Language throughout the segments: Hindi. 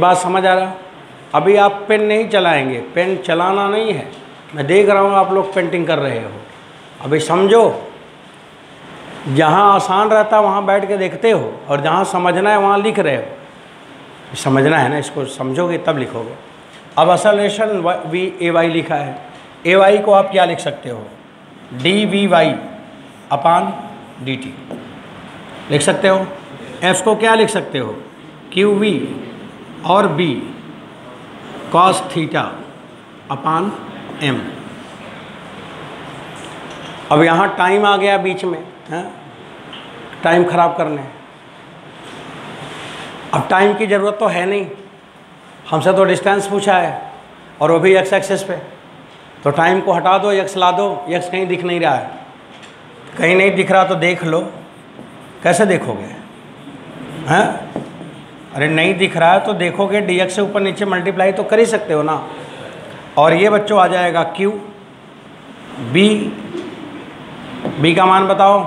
बात समझ आ रहा? अभी आप पेन नहीं चलाएंगे, पेन चलाना नहीं है। मैं देख रहा हूँ आप लोग पेंटिंग कर रहे हो, अभी समझो। जहाँ आसान रहता है वहाँ बैठ के देखते हो, और जहाँ समझना है वहाँ लिख रहे हो। समझना है ना, इसको समझोगे तब लिखोगे। अब असलेशन वी ए वाई लिखा है, ए वाई को आप क्या लिख सकते हो? D V Y upon D T लिख सकते हो। एफ को क्या लिख सकते हो? क्यू वी और B cos theta upon M. अब यहाँ टाइम आ गया बीच में, है टाइम खराब करने। अब टाइम की ज़रूरत तो है नहीं, हमसे तो डिस्टेंस पूछा है और वो भी एक्स एक्सिस पे। तो टाइम को हटा दो, एक्स ला दो। एक्स कहीं दिख नहीं रहा है, कहीं नहीं दिख रहा तो देख लो। कैसे देखोगे? हैं? अरे नहीं दिख रहा है तो देखोगे, डी एक्स से ऊपर नीचे मल्टीप्लाई तो कर ही सकते हो ना। और ये बच्चों आ जाएगा क्यू बी, बी का मान बताओ।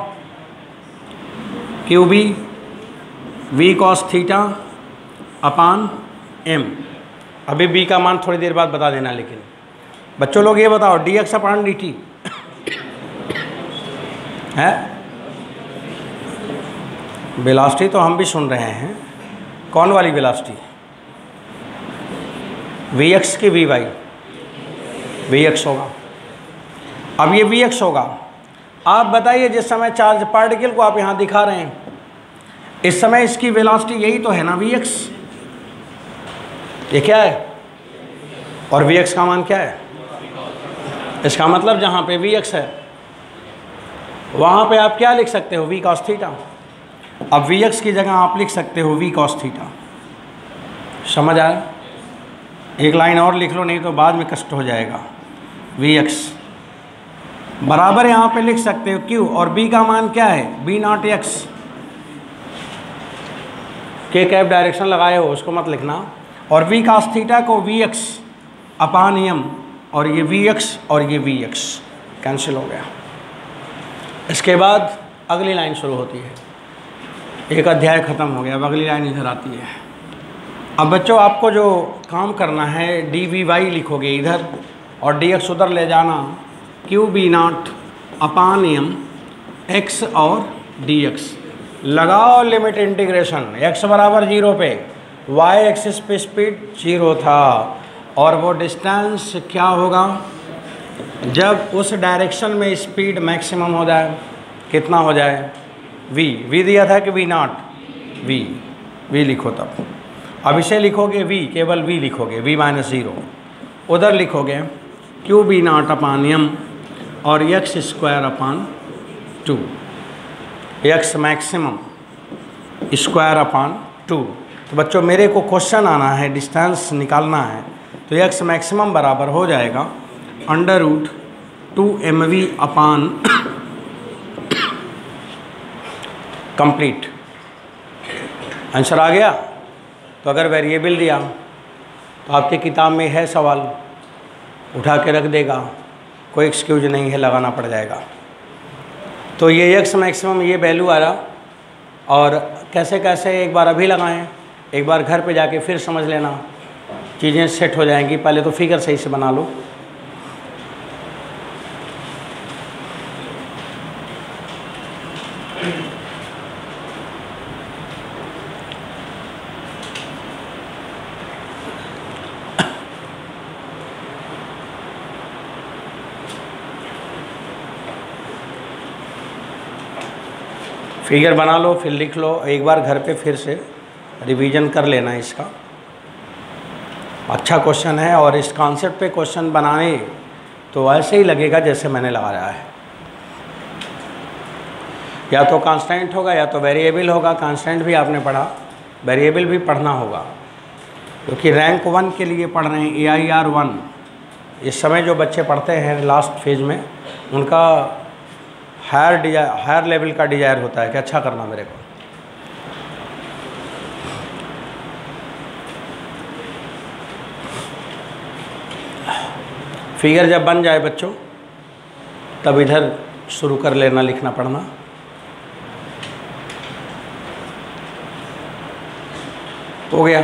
Q B V cos theta upon M. अभी बी का मान थोड़ी देर बाद बता देना। लेकिन बच्चों लोग ये बताओ, डी एक्स अपान डी टी है वेलोसिटी, तो हम भी सुन रहे हैं। कौन वाली वेलोसिटी? वी एक्स की वी वाई? वी एक्स होगा। अब ये वी एक्स होगा। आप बताइए, जिस समय चार्ज पार्टिकल को आप यहाँ दिखा रहे हैं, इस समय इसकी वेलोसिटी यही तो है ना, वी एक्स। ये क्या है? और वी एक्स का मान क्या है? इसका मतलब जहाँ पे वी एक्स है वहाँ पे आप क्या लिख सकते हो? V cos theta. अब वी एक्स की जगह आप लिख सकते हो वी कॉस थीटा। समझ आया? एक लाइन और लिख लो, नहीं तो बाद में कष्ट हो जाएगा। वी एक्स बराबर यहाँ पे लिख सकते हो क्यू, और बी का मान क्या है? B naught X. K cap direction लगाए हो उसको मत लिखना। और वी कॉस थीटा को वी एक्स अपान एम, और ये वी एक्स और ये वी एक्स कैंसिल हो गया। इसके बाद अगली लाइन शुरू होती है। एक अध्याय ख़त्म हो गया, अब अगली लाइन इधर आती है। अब बच्चों आपको जो काम करना है, डी वी वाई लिखोगे इधर और डी एक्स उधर ले जाना। Q B not upon M X और डी एक्स। लगाओ लिमिट इंटीग्रेशन। एक्स बराबर 0 पे, वाई एक्सिस पे स्पीड 0 था, और वो डिस्टेंस क्या होगा जब उस डायरेक्शन में स्पीड मैक्सिमम हो जाए? कितना हो जाए? वी। वी दिया था कि वी नॉट? वी। वी लिखो तब। अब इसे लिखोगे वी, केवल वी लिखोगे, वी माइनस 0। उधर लिखोगे Q B not upon M और x square upon 2, x maximum square upon 2। तो बच्चों मेरे को क्वेश्चन आना है, डिस्टेंस निकालना है, तो एक्स मैक्सिमम बराबर हो जाएगा अंडर रूट 2mv अपान कंप्लीट। आंसर आ गया? तो अगर वेरिएबल दिया तो आपकी किताब में है सवाल, उठा के रख देगा, कोई एक्सक्यूज नहीं है, लगाना पड़ जाएगा। तो ये एक्स मैक्सिमम ये वैल्यू आ रहा, और कैसे कैसे एक बार अभी लगाएं, एक बार घर पे जाके फिर समझ लेना, चीज़ें सेट हो जाएंगी। पहले तो फिगर सही से बना लो। फिगर बना लो, फिर लिख लो, एक बार घर पे फिर से रिवीजन कर लेना इसका। अच्छा क्वेश्चन है, और इस कॉन्सेप्ट पे क्वेश्चन बनाने तो ऐसे ही लगेगा जैसे मैंने लगाया है। या तो कांस्टेंट होगा या तो वेरिएबल होगा। कांस्टेंट भी आपने पढ़ा, वेरिएबल भी पढ़ना होगा, क्योंकि रैंक 1 के लिए पढ़ रहे हैं AIR 1। इस समय जो बच्चे पढ़ते हैं लास्ट फेज में, उनका हायर लेवल का डिज़ायर होता है कि अच्छा करना मेरे को। फिगर जब बन जाए बच्चों, तब इधर शुरू कर लेना लिखना पढ़ना। हो गया?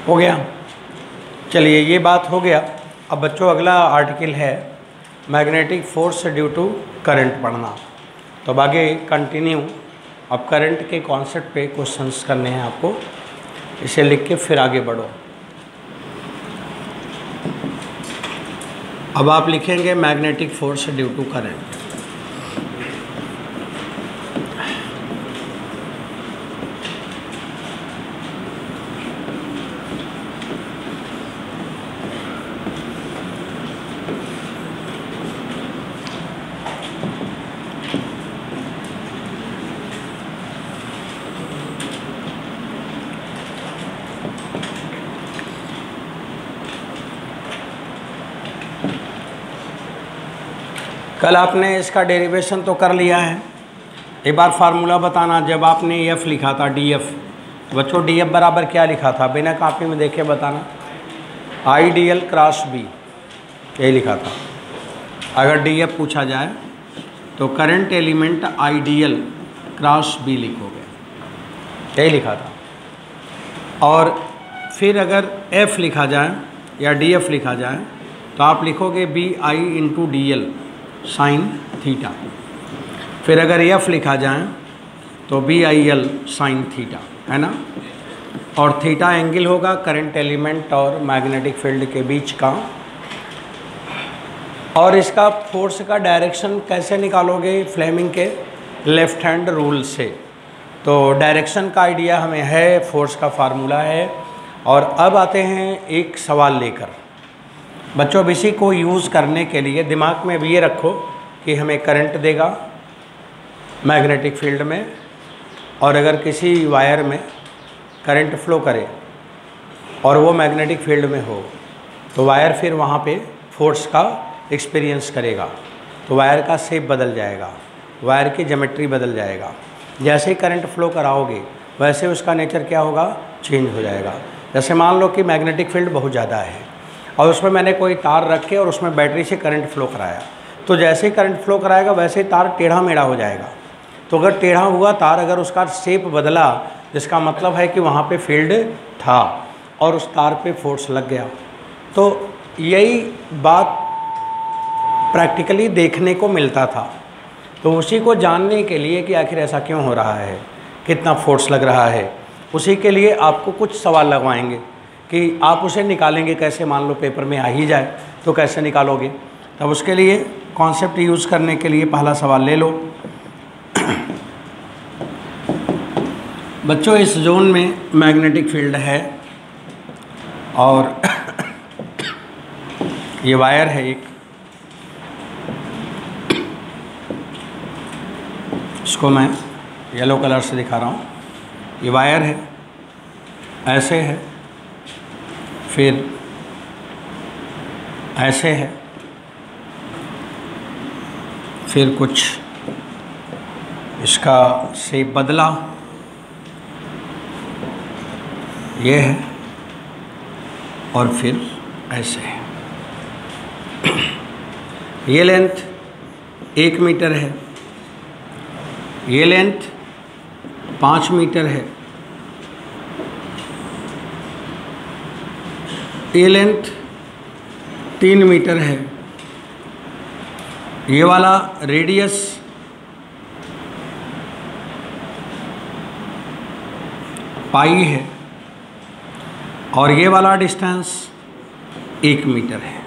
हो गया। चलिए ये बात हो गया। अब बच्चों अगला आर्टिकल है magnetic force due to current पढ़ना। तो अब आगे कंटिन्यू, अब करंट के कॉन्सेप्ट पे क्वेश्चंस करने हैं आपको, इसे लिख के फिर आगे बढ़ो। अब आप लिखेंगे magnetic force due to current. कल आपने इसका डेरिवेशन तो कर लिया है। एक बार फार्मूला बताना, जब आपने एफ लिखा था डी एफ, बच्चों डी एफ बराबर क्या लिखा था, बिना कॉपी में देखे बताना। I D L cross B, यही लिखा था। अगर डी एफ पूछा जाए तो current element I D L cross B लिखोगे, यही लिखा था। और फिर अगर एफ लिखा जाए या डी एफ लिखा जाए तो आप लिखोगे B I into D L sine theta. फिर अगर एफ लिखा जाए तो B I L sine theta, है ना। और थीटा एंगल होगा करंट एलिमेंट और मैग्नेटिक फील्ड के बीच का। और इसका फोर्स का डायरेक्शन कैसे निकालोगे, फ्लेमिंग के लेफ्ट हैंड रूल से। तो डायरेक्शन का आइडिया हमें है, फोर्स का फार्मूला है। और अब आते हैं एक सवाल लेकर। बच्चों अब इसी को यूज़ करने के लिए दिमाग में भी ये रखो कि हमें करंट देगा मैग्नेटिक फील्ड में, और अगर किसी वायर में करंट फ्लो करे और वो मैग्नेटिक फील्ड में हो तो वायर फिर वहाँ पे फोर्स का एक्सपीरियंस करेगा। तो वायर का शेप बदल जाएगा, वायर की ज्योमेट्री बदल जाएगा। जैसे ही करंट फ्लो कराओगे वैसे उसका नेचर क्या होगा, चेंज हो जाएगा। जैसे मान लो कि मैग्नेटिक फील्ड बहुत ज़्यादा है और उसमें मैंने कोई तार रख के और उसमें बैटरी से करंट फ्लो कराया, तो जैसे ही करंट फ्लो कराएगा वैसे ही तार टेढ़ा मेढ़ा हो जाएगा। तो अगर टेढ़ा हुआ तार, अगर उसका शेप बदला, जिसका मतलब है कि वहाँ पे फील्ड था और उस तार पे फोर्स लग गया। तो यही बात प्रैक्टिकली देखने को मिलता था। तो उसी को जानने के लिए कि आखिर ऐसा क्यों हो रहा है, कितना फोर्स लग रहा है, उसी के लिए आपको कुछ सवाल लगवाएंगे कि आप उसे निकालेंगे कैसे। मान लो पेपर में आ ही जाए तो कैसे निकालोगे। तब उसके लिए कॉन्सेप्ट यूज़ करने के लिए पहला सवाल ले लो। बच्चों इस जोन में मैग्नेटिक फील्ड है और ये वायर है एक, इसको मैं येलो कलर से दिखा रहा हूँ। ये वायर है, ऐसे है, फिर ऐसे है, फिर कुछ इसका शेप बदला, ये है, और फिर ऐसे है। ये लेंथ 1 मीटर है, ये लेंथ 5 मीटर है, ये लेंथ 3 मीटर है, ये वाला रेडियस पाई है, और ये वाला डिस्टेंस 1 मीटर है।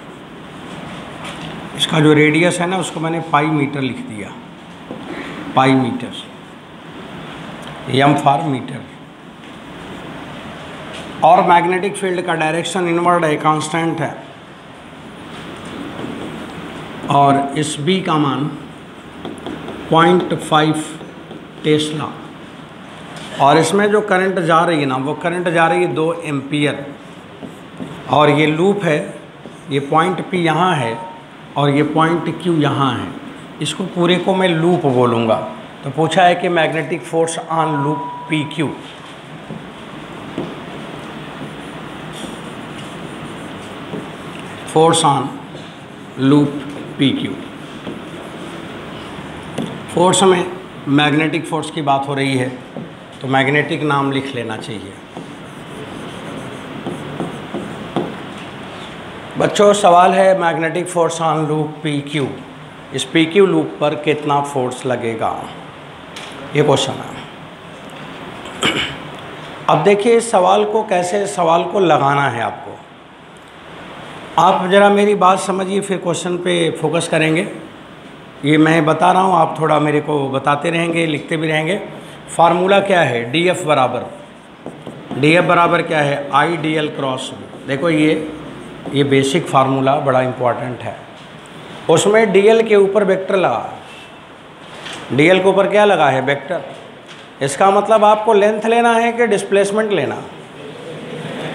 इसका जो रेडियस है ना उसको मैंने पाई मीटर लिख दिया, pi metre, M for metre. और मैग्नेटिक फील्ड का डायरेक्शन इनवर्ड है, कांस्टेंट है, और इस बी का मान 0.5 टेस्ला। और इसमें जो करंट जा रही है ना, वो करंट जा रही है 2 एम्पियर। और ये लूप है, ये पॉइंट पी यहाँ है और ये पॉइंट क्यू यहाँ है। इसको पूरे को मैं लूप बोलूँगा। तो पूछा है कि magnetic force on loop P Q. Force on loop P Q. Force में मैग्नेटिक फोर्स की बात हो रही है तो मैग्नेटिक नाम लिख लेना चाहिए। बच्चों सवाल है magnetic force on loop P Q, इस पी क्यू लूप पर कितना फोर्स लगेगा, ये क्वेश्चन है। अब देखिए इस सवाल को कैसे सवाल को लगाना है आपको। आप ज़रा मेरी बात समझिए फिर क्वेश्चन पे फोकस करेंगे। ये मैं बता रहा हूँ, आप थोड़ा मेरे को बताते रहेंगे, लिखते भी रहेंगे। फार्मूला क्या है, डी एफ बराबर क्या है, आई डी एल क्रॉस। देखो ये बेसिक फार्मूला बड़ा इम्पोर्टेंट है। उसमें डी एल के ऊपर वेक्टर लगा, डी एल के ऊपर क्या लगा है, वेक्टर। इसका मतलब आपको लेंथ लेना है कि डिस्प्लेसमेंट लेना।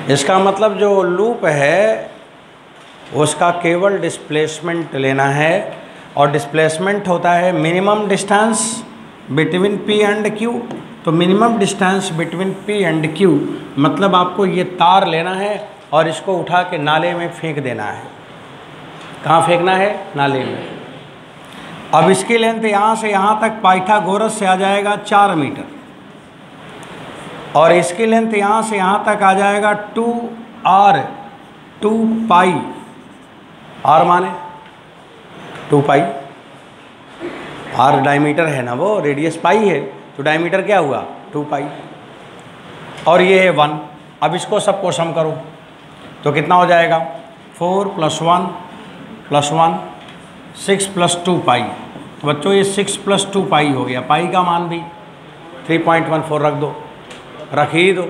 इसका मतलब जो लूप है उसका केवल डिस्प्लेसमेंट लेना है, और डिस्प्लेसमेंट होता है minimum distance between P and Q. तो minimum distance between P and Q मतलब आपको ये तार लेना है और इसको उठा के नाले में फेंक देना है। कहाँ फेंकना है, नाले में। अब इसकी लेंथ यहाँ से यहाँ तक पाइथागोरस से आ जाएगा 4 मीटर, और इसकी लेंथ यहाँ से यहाँ तक आ जाएगा 2r, 2 पाई, r माने 2 पाई, r डायमीटर है ना, वो रेडियस पाई है, तो डायमीटर क्या हुआ 2 पाई, और ये है 1। अब इसको सबको सम करो तो कितना हो जाएगा, 4 + 1 + 1 6 + 2 पाई। तो बच्चों ये 6 + 2 पाई हो गया। पाई का मान भी 3.14 रख दो, रख ही दो,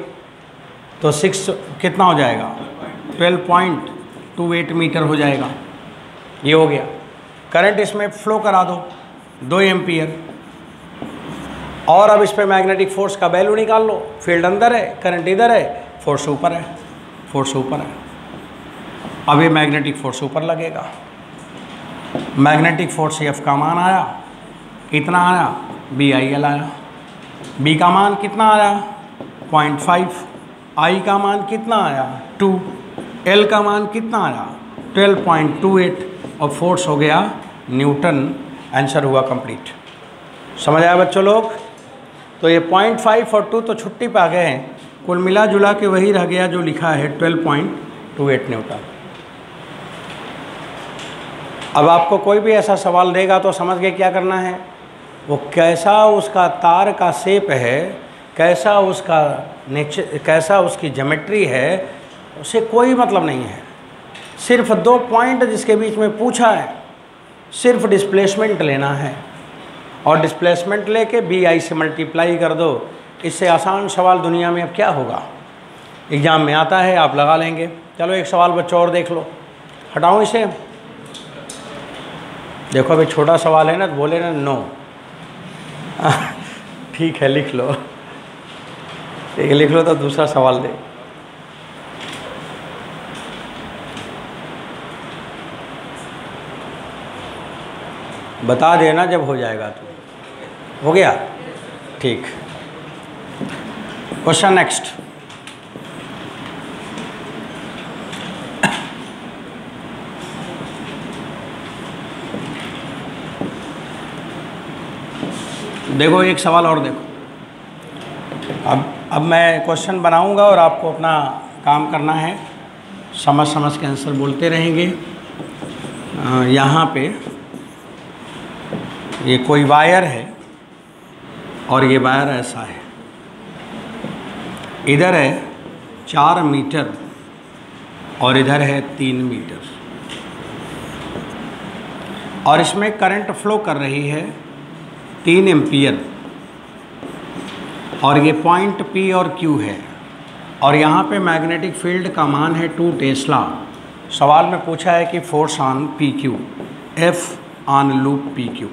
तो 6 कितना हो जाएगा, 12.28 मीटर हो जाएगा। ये हो गया। करंट इसमें फ्लो करा दो 2 एम्पियर, और अब इस पे मैग्नेटिक फोर्स का वैल्यू निकाल लो। फील्ड अंदर है, करंट इधर है, फोर्स ऊपर है, फोर्स ऊपर है। अब ये मैग्नेटिक फोर्स ऊपर लगेगा। मैग्नेटिक फोर्स एफ का मान आया, कितना आया, BIL आया। बी का मान कितना आया, 0.5। आई का मान कितना आया, 2। एल का मान कितना आया, 12.28, और फोर्स हो गया न्यूटन। आंसर हुआ कंप्लीट। समझ आया बच्चों लोग। तो ये 0.5 और 2 तो छुट्टी पा गए हैं, कुल मिला जुला के वही रह गया जो लिखा है 12.28 न्यूटन। अब आपको कोई भी ऐसा सवाल देगा तो समझ गए क्या करना है। वो कैसा उसका तार का शेप है, कैसा उसका नेचर, कैसा उसकी ज्योमेट्री है, उससे कोई मतलब नहीं है। सिर्फ 2 पॉइंट जिसके बीच में पूछा है, सिर्फ डिस्प्लेसमेंट लेना है, और डिस्प्लेसमेंट लेके BI से मल्टीप्लाई कर दो। इससे आसान सवाल दुनिया में अब क्या होगा। एग्ज़ाम में आता है, आप लगा लेंगे। चलो एक सवाल बच्चों और देख लो, हटाऊँ इसे। देखो अभी छोटा सवाल है ना, तो बोले ना नो। ठीक है लिख लो, एक लिख लो तो दूसरा सवाल दे। बता देना जब हो जाएगा। तो हो गया, ठीक। Question next. देखो एक सवाल और देखो। अब मैं क्वेश्चन बनाऊंगा और आपको अपना काम करना है, समझ समझ के आंसर बोलते रहेंगे। यहाँ पे ये कोई वायर है, और ये वायर ऐसा है, इधर है 4 मीटर और इधर है 3 मीटर, और इसमें करंट फ्लो कर रही है 3 एम्पियर, और ये पॉइंट P और Q है, और यहाँ पे मैग्नेटिक फील्ड का मान है 2 टेस्ला। सवाल में पूछा है कि force on PQ, F on loop PQ।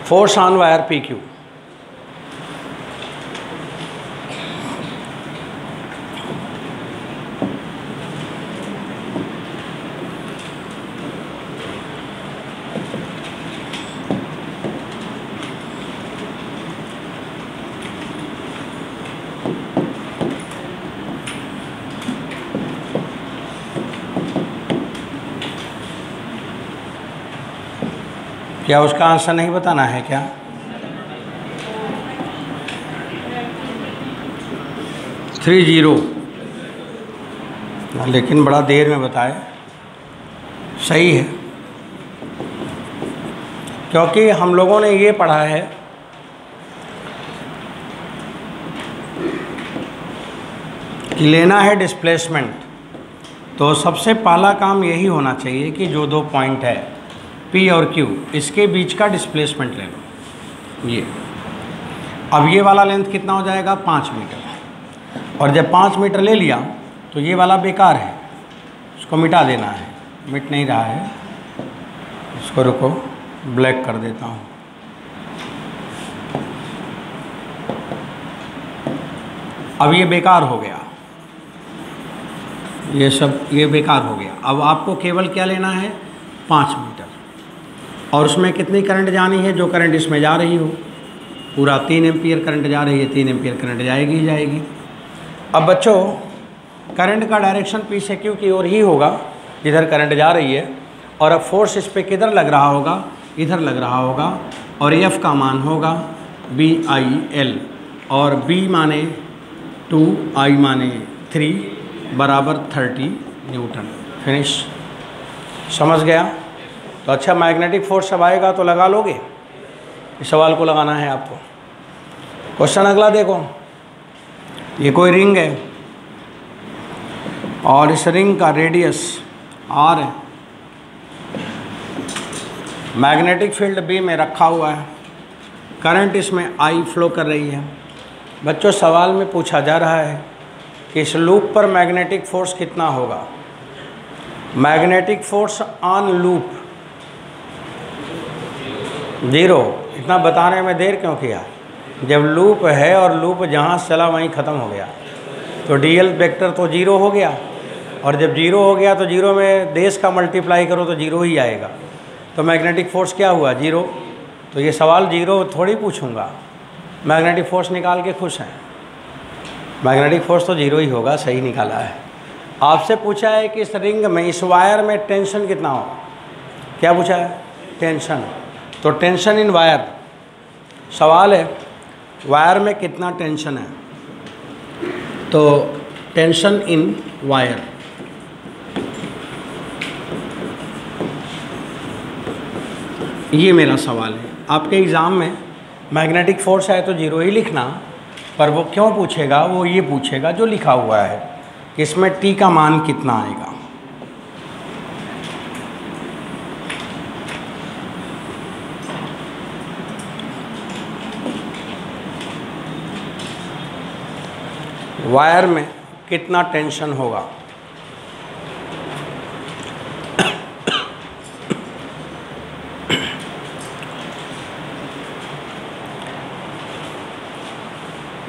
Force on wire PQ। क्या उसका आंसर नहीं बताना है क्या? 30, लेकिन बड़ा देर में बताए। सही है, क्योंकि हम लोगों ने ये पढ़ा है कि लेना है डिस्प्लेसमेंट, तो सबसे पहला काम यही होना चाहिए कि जो दो पॉइंट है P और Q, इसके बीच का डिस्प्लेसमेंट ले लो। ये अब ये वाला लेंथ कितना हो जाएगा? 5 मीटर। और जब 5 मीटर ले लिया तो ये वाला बेकार है, उसको मिटा देना है। मिट नहीं रहा है, इसको रुको, ब्लैक कर देता हूँ। अब ये बेकार हो गया, ये सब ये बेकार हो गया। अब आपको केवल क्या लेना है? 5 मीटर। और उसमें कितनी करंट जानी है? जो करंट इसमें जा रही हो, पूरा 3 एम्पियर करंट जा रही है, 3 एम्पियर करंट जाएगी ही जाएगी। अब बच्चों, करंट का डायरेक्शन P से Q की ओर ही होगा जिधर करंट जा रही है। और अब फोर्स इस पे किधर लग रहा होगा? इधर लग रहा होगा। और F का मान होगा BIL, और B माने 2, I माने 3 बराबर 30 न्यूटन। फिनिश। समझ गया? तो अच्छा, मैग्नेटिक फोर्स अब आएगा तो लगा लोगे? इस सवाल को लगाना है आपको। क्वेश्चन अगला देखो। ये कोई रिंग है और इस रिंग का रेडियस R है। मैग्नेटिक फील्ड B में रखा हुआ है, करंट इसमें I फ्लो कर रही है। बच्चों, सवाल में पूछा जा रहा है कि इस लूप पर मैग्नेटिक फोर्स कितना होगा? Magnetic force on loop 0। इतना बताने में देर क्यों किया? जब लूप है और लूप जहाँ चला वहीं ख़त्म हो गया, तो डीएल वेक्टर तो 0 हो गया। और जब 0 हो गया तो 0 में देश का मल्टीप्लाई करो तो 0 ही आएगा। तो मैग्नेटिक फोर्स क्या हुआ? 0। तो ये सवाल 0 थोड़ी पूछूंगा, मैग्नेटिक फोर्स निकाल के खुश हैं। मैग्नेटिक फोर्स तो 0 ही होगा, सही निकाला है। आपसे पूछा है कि इस रिंग में, इस वायर में टेंशन कितना हो? क्या पूछा है? टेंशन। तो टेंशन इन वायर, सवाल है वायर में कितना टेंशन है। तो टेंशन इन वायर, ये मेरा सवाल है। आपके एग्ज़ाम में मैग्नेटिक फोर्स है तो 0 ही लिखना, पर वो क्यों पूछेगा? वो ये पूछेगा जो लिखा हुआ है कि इसमें T का मान कितना आएगा। वायर में कितना टेंशन होगा?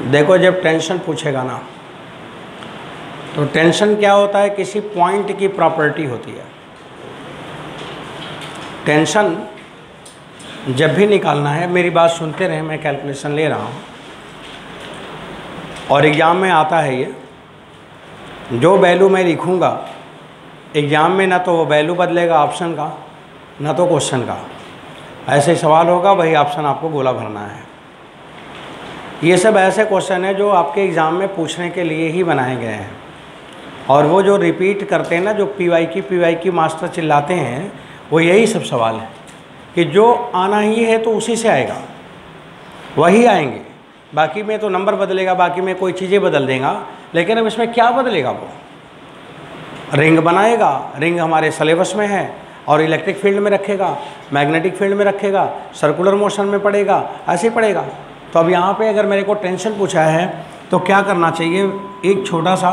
देखो, जब टेंशन पूछेगा ना, तो टेंशन क्या होता है? किसी पॉइंट की प्रॉपर्टी होती है। टेंशन जब भी निकालना है, मेरी बात सुनते रहे, मैं कैलकुलेशन ले रहा हूँ और एग्ज़ाम में आता है ये। जो वैल्यू मैं लिखूँगा एग्ज़ाम में, ना तो वो वैल्यू बदलेगा ऑप्शन का, ना तो क्वेश्चन का। ऐसे सवाल होगा, वही ऑप्शन आपको गोला भरना है। ये सब ऐसे क्वेश्चन है जो आपके एग्ज़ाम में पूछने के लिए ही बनाए गए हैं। और वो जो रिपीट करते हैं ना, जो PY मास्टर चिल्लाते हैं, वो यही सब सवाल है कि जो आना ही है तो उसी से आएगा, वही आएंगे। बाकी में तो नंबर बदलेगा, बाकी में कोई चीज़ें बदल देगा, लेकिन अब इसमें क्या बदलेगा? वो रिंग बनाएगा, रिंग हमारे सिलेबस में है, और इलेक्ट्रिक फील्ड में रखेगा, मैग्नेटिक फील्ड में रखेगा, सर्कुलर मोशन में पड़ेगा, ऐसे पड़ेगा। तो अब यहाँ पे अगर मेरे को टेंशन पूछा है तो क्या करना चाहिए? एक छोटा सा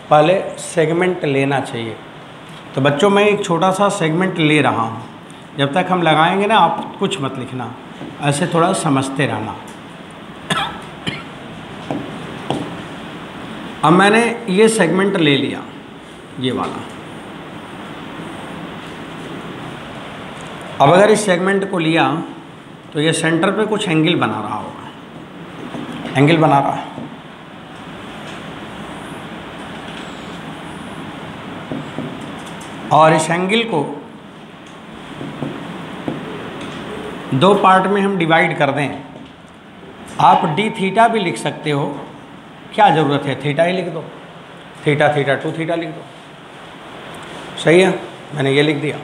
पहले सेगमेंट लेना चाहिए। तो बच्चों, मैं एक छोटा सा सेगमेंट ले रहा हूँ। जब तक हम लगाएंगे ना, आप कुछ मत लिखना, ऐसे थोड़ा समझते रहना। अब मैंने ये सेगमेंट ले लिया, ये वाला। अब अगर इस सेगमेंट को लिया तो ये सेंटर पे कुछ एंगल बना रहा होगा, एंगल बना रहा है। और इस एंगल को 2 पार्ट में हम डिवाइड कर दें। आप d थीटा भी लिख सकते हो, क्या ज़रूरत है, थीटा ही लिख दो, थीटा थीटा 2 थीटा लिख दो। सही है, मैंने ये लिख दिया।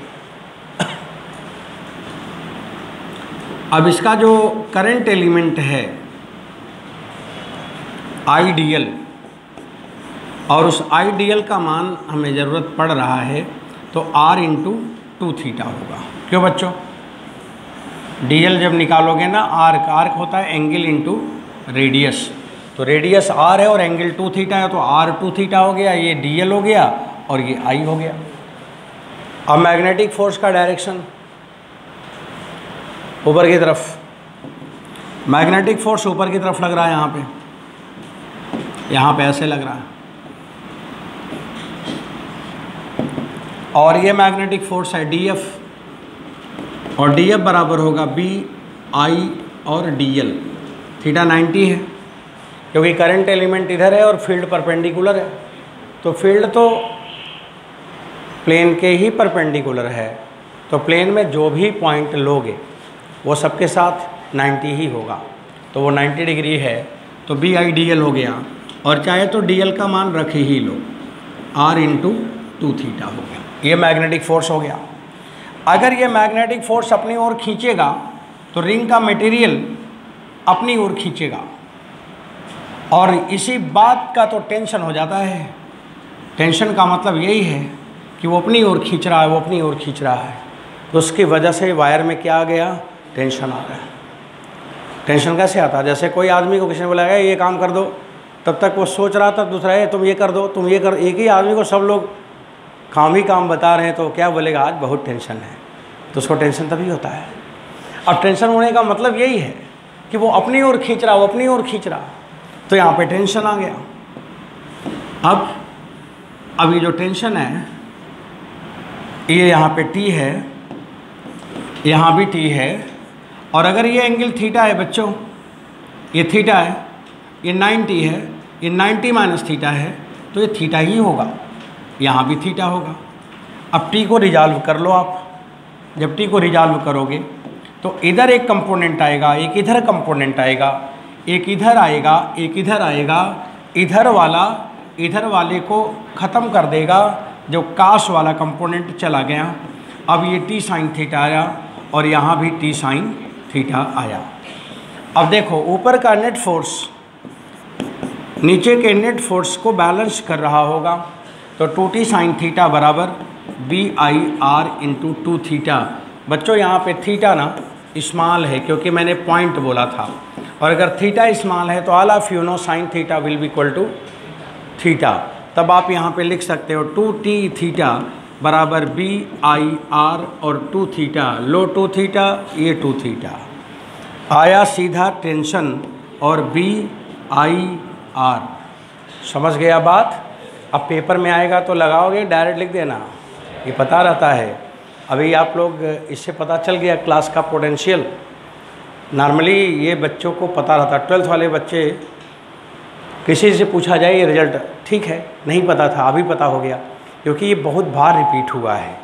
अब इसका जो करंट एलिमेंट है आईडीएल, और उस आईडीएल का मान हमें ज़रूरत पड़ रहा है तो r इंटू 2 थीटा होगा। क्यों बच्चों, डीएल जब निकालोगे ना, आर्क, आर्क होता है एंगल इंटू रेडियस, तो रेडियस r है और एंगल 2 थीटा है, तो r 2 थीटा हो गया, ये dl हो गया और ये I हो गया। अब मैग्नेटिक फोर्स का डायरेक्शन ऊपर की तरफ, मैग्नेटिक फोर्स ऊपर की तरफ लग रहा है, यहाँ पे ऐसे लग रहा है, और ये मैग्नेटिक फोर्स है DF, और DF बराबर होगा BI और DL। थीटा 90 है क्योंकि करंट एलिमेंट इधर है और फील्ड परपेंडिकुलर है, तो फील्ड तो प्लेन के ही परपेंडिकुलर है, तो प्लेन में जो भी पॉइंट लोगे वो सबके साथ 90 ही होगा, तो वो 90 डिग्री है, तो BI DL हो गया, और चाहे तो DL का मान रख ही लो, R इंटू 2 थीटा हो गया। ये मैग्नेटिक फोर्स हो गया। अगर ये मैग्नेटिक फोर्स अपनी ओर खींचेगा तो रिंग का मटेरियल अपनी ओर खींचेगा, और इसी बात का तो टेंशन हो जाता है। टेंशन का मतलब यही है कि वो अपनी ओर खींच रहा है, वो अपनी ओर खींच रहा है, तो उसकी वजह से वायर में क्या आ गया, टेंशन आ गया। टेंशन कैसे आता है, जैसे कोई आदमी को किसी ने बोला ये काम कर दो, तब तक वो सोच रहा था दूसरा है तुम ये कर दो, तुम ये कर, एक ही आदमी को सब लोग काम ही काम बता रहे हैं, तो क्या बोलेगा आज बहुत टेंशन है, तो उसको टेंशन तभी होता है। अब टेंशन होने का मतलब यही है कि वो अपनी ओर खींच रहा, वो अपनी ओर खींच रहा, तो यहाँ पे टेंशन आ गया। अब ये जो टेंशन है, ये यहाँ पे T है, यहाँ भी T है, और अगर ये एंगल थीटा है बच्चों, ये थीटा है, ये 90 है, ये 90 माइनस थीटा है, तो ये थीटा ही होगा, यहाँ भी थीटा होगा। अब T को रिजॉल्व कर लो आप, जब T को रिजॉल्व करोगे तो इधर एक कंपोनेंट आएगा, एक इधर कंपोनेंट आएगा, एक इधर आएगा, एक इधर आएगा, इधर वाले को ख़त्म कर देगा, जो काश वाला कंपोनेंट चला गया। अब ये T साइन थीटा आया और यहाँ भी T साइन थीटा आया। अब देखो ऊपर का नेट फोर्स नीचे के नेट फोर्स को बैलेंस कर रहा होगा, तो 2T साइन थीटा बराबर BIR इंटू 2 थीटा। बच्चों यहाँ पे थीटा ना स्मॉल है क्योंकि मैंने पॉइंट बोला था, और अगर थीटा स्मॉल है तो all of you know sine theta will be equal to theta. तब आप यहाँ पे लिख सकते हो 2T थीटा बराबर BIR और 2 थीटा, लो 2 थीटा, ये 2 थीटा आया सीधा टेंशन और BIR। समझ गया बात। अब पेपर में आएगा तो लगाओगे, डायरेक्ट लिख देना, ये पता रहता है। अभी आप लोग इससे पता चल गया क्लास का पोटेंशियल। नॉर्मली ये बच्चों को पता रहता, 12th वाले बच्चे किसी से पूछा जाए ये रिजल्ट ठीक है नहीं पता था, अभी पता हो गया, क्योंकि ये बहुत बार रिपीट हुआ है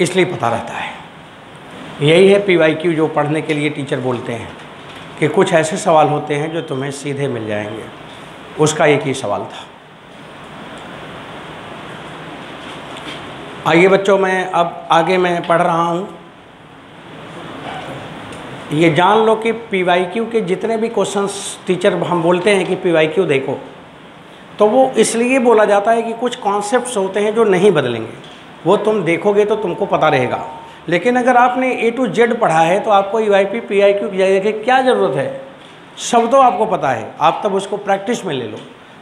इसलिए पता रहता है। यही है PYQ जो पढ़ने के लिए टीचर बोलते हैं कि कुछ ऐसे सवाल होते हैं जो तुम्हें सीधे मिल जाएंगे, उसका एक ही सवाल था। आइए बच्चों, मैं अब आगे मैं पढ़ रहा हूँ। ये जान लो कि PYQ के जितने भी क्वेश्चंस टीचर हम बोलते हैं कि PYQ देखो, तो वो इसलिए बोला जाता है कि कुछ कॉन्सेप्ट्स होते हैं जो नहीं बदलेंगे, वो तुम देखोगे तो तुमको पता रहेगा। लेकिन अगर आपने A to Z पढ़ा है तो आपको EYP PYQ की क्या ज़रूरत है, सब तो आपको पता है। आप तब उसको प्रैक्टिस में ले लो,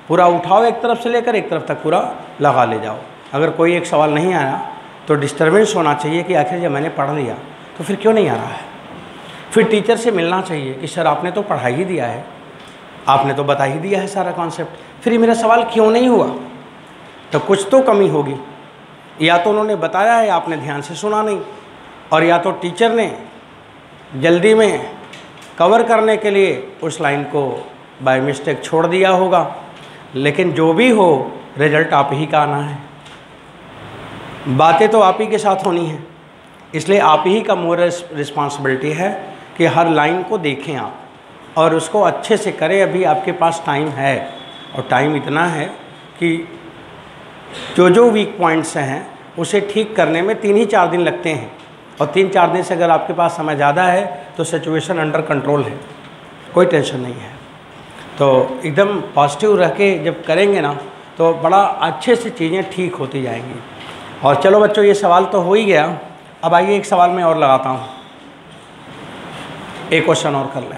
पूरा उठाओ, एक तरफ से लेकर एक तरफ तक पूरा लगा ले जाओ। अगर कोई एक सवाल नहीं आया तो डिस्टर्बेंस होना चाहिए कि आखिर जब मैंने पढ़ लिया तो फिर क्यों नहीं आ रहा है। फिर टीचर से मिलना चाहिए कि सर आपने तो पढ़ा ही दिया है, आपने तो बता ही दिया है सारा कॉन्सेप्ट, फिर ये मेरा सवाल क्यों नहीं हुआ। तो कुछ तो कमी होगी, या तो उन्होंने बताया है आपने ध्यान से सुना नहीं, और या तो टीचर ने जल्दी में कवर करने के लिए उस लाइन को बाय मिस्टेक छोड़ दिया होगा। लेकिन जो भी हो, रिजल्ट आप ही का आना है, बातें तो आप ही के साथ होनी है, इसलिए आप ही का मोर रिस्पॉन्सिबिलिटी है कि हर लाइन को देखें आप और उसको अच्छे से करें। अभी आपके पास टाइम है, और टाइम इतना है कि जो वीक पॉइंट्स हैं उसे ठीक करने में 3 ही 4 दिन लगते हैं, और 3-4 दिन से अगर आपके पास समय ज़्यादा है तो सिचुएशन अंडर कंट्रोल है, कोई टेंशन नहीं है। तो एकदम पॉजिटिव रह के जब करेंगे ना तो बड़ा अच्छे से चीज़ें ठीक होती जाएंगी। और चलो बच्चों, ये सवाल तो हो ही गया। अब आइए एक सवाल मैं और लगाता हूँ, एक क्वेश्चन और कर लें।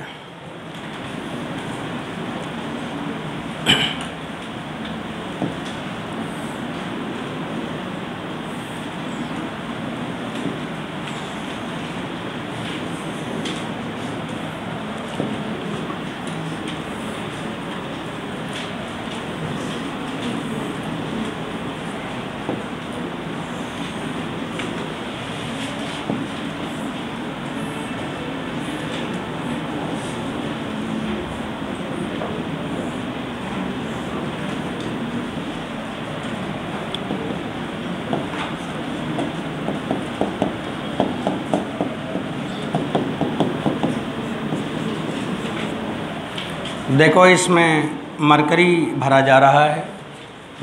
देखो, इसमें मरकरी भरा जा रहा है।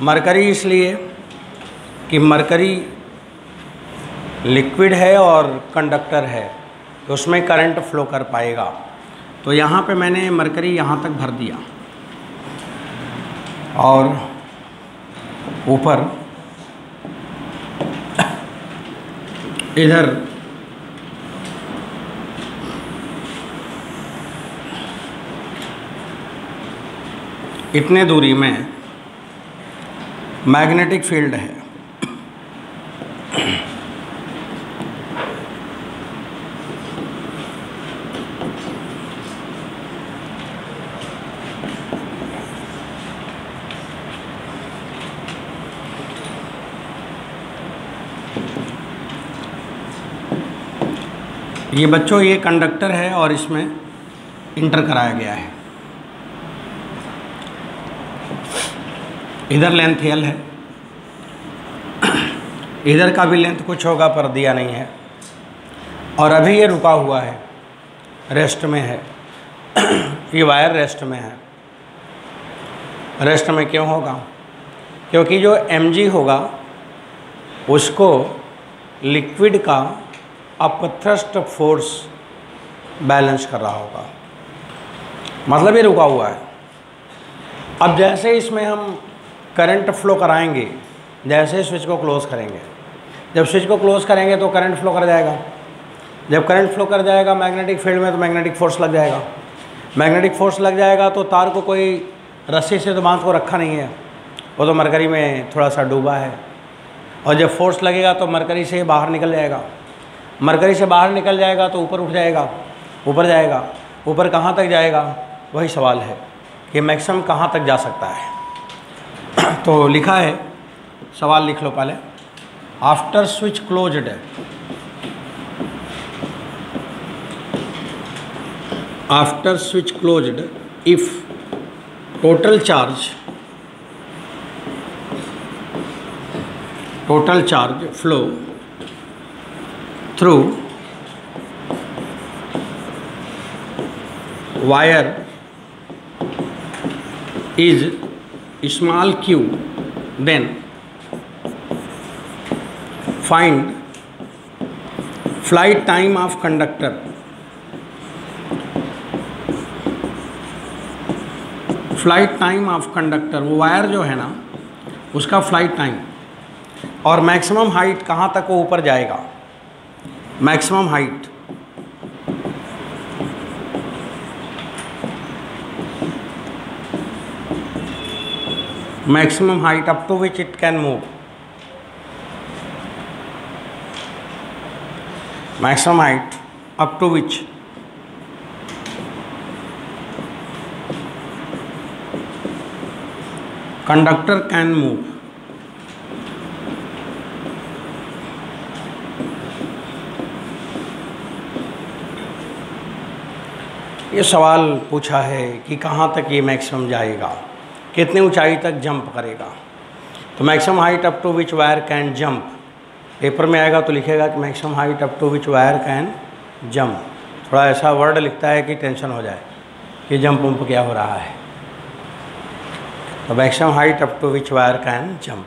मरकरी इसलिए कि मरकरी लिक्विड है और कंडक्टर है, तो उसमें करंट फ्लो कर पाएगा। तो यहाँ पे मैंने मरकरी यहाँ तक भर दिया और ऊपर इधर इतने दूरी में मैग्नेटिक फील्ड है। ये बच्चों, ये कंडक्टर है और इसमें इंटर कराया गया है। इधर लेंथ L है, इधर का भी लेंथ कुछ होगा पर दिया नहीं है, और अभी ये रुका हुआ है, रेस्ट में है। ये वायर रेस्ट में है। रेस्ट में क्यों होगा? क्योंकि जो mg होगा उसको लिक्विड का अपथ्रस्ट फोर्स बैलेंस कर रहा होगा, मतलब ये रुका हुआ है। अब जैसे इसमें हम करंट फ्लो कराएंगे, जैसे स्विच को क्लोज़ करेंगे, जब स्विच को क्लोज़ करेंगे तो करंट फ्लो कर जाएगा। जब करंट फ्लो कर जाएगा मैग्नेटिक फील्ड में तो मैग्नेटिक फोर्स लग जाएगा। मैग्नेटिक फोर्स लग जाएगा तो तार को कोई रस्सी से तो बांध को रखा नहीं है, वो तो मरकरी में थोड़ा सा डूबा है, और जब फोर्स लगेगा तो मरकरी से बाहर निकल जाएगा। मरकरी से बाहर निकल जाएगा तो ऊपर उठ जाएगा, ऊपर जाएगा। ऊपर कहाँ तक जाएगा, वही सवाल है कि मैक्सिमम कहाँ तक जा सकता है। तो लिखा है, सवाल लिख लो पहले। After switch closed, after switch closed if total charge flow through wire is small q, then find flight time of conductor. Flight time of conductor, वो वायर जो है ना उसका फ्लाइट टाइम, और मैक्सिमम हाइट कहाँ तक वो ऊपर जाएगा। Maximum height maximum height up to which it can move, maximum height up to which conductor can move. ये सवाल पूछा है कि कहाँ तक ये मैक्सिमम जाएगा, कितनी ऊंचाई तक जंप करेगा। तो maximum height up to which wire can jump, paper में आएगा तो लिखेगा कि maximum height up to which wire can jump. थोड़ा ऐसा वर्ड लिखता है कि टेंशन हो जाए कि जंप वंप क्या हो रहा है। The maximum height up to which wire can jump.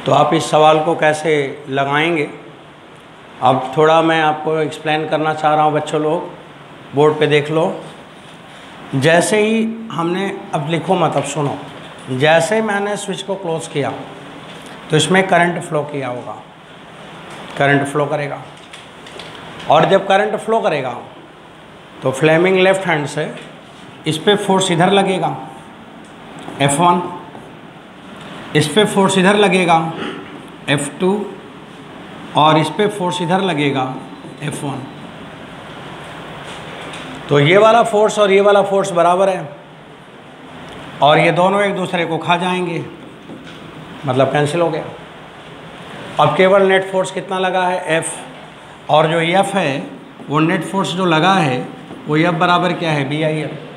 तो आप इस सवाल को कैसे लगाएंगे, अब थोड़ा मैं आपको एक्सप्लेन करना चाह रहा हूँ बच्चों लोग, बोर्ड पे देख लो। जैसे ही हमने, अब लिखो मत, अब सुनो, जैसे मैंने स्विच को क्लोज किया तो इसमें करंट फ्लो किया होगा, करंट फ्लो करेगा, और जब करंट फ्लो करेगा तो फ्लेमिंग लेफ्ट हैंड से इस पे फोर्स इधर लगेगा F1, इस पे फोर्स इधर लगेगा F2, और इस पे फोर्स इधर लगेगा F1। तो ये वाला फोर्स और ये वाला फोर्स बराबर है, और ये दोनों एक दूसरे को खा जाएंगे, मतलब कैंसिल हो गया। अब केवल नेट फोर्स कितना लगा है, F, और जो F है वो नेट फोर्स जो लगा है वो F बराबर क्या है, BIL।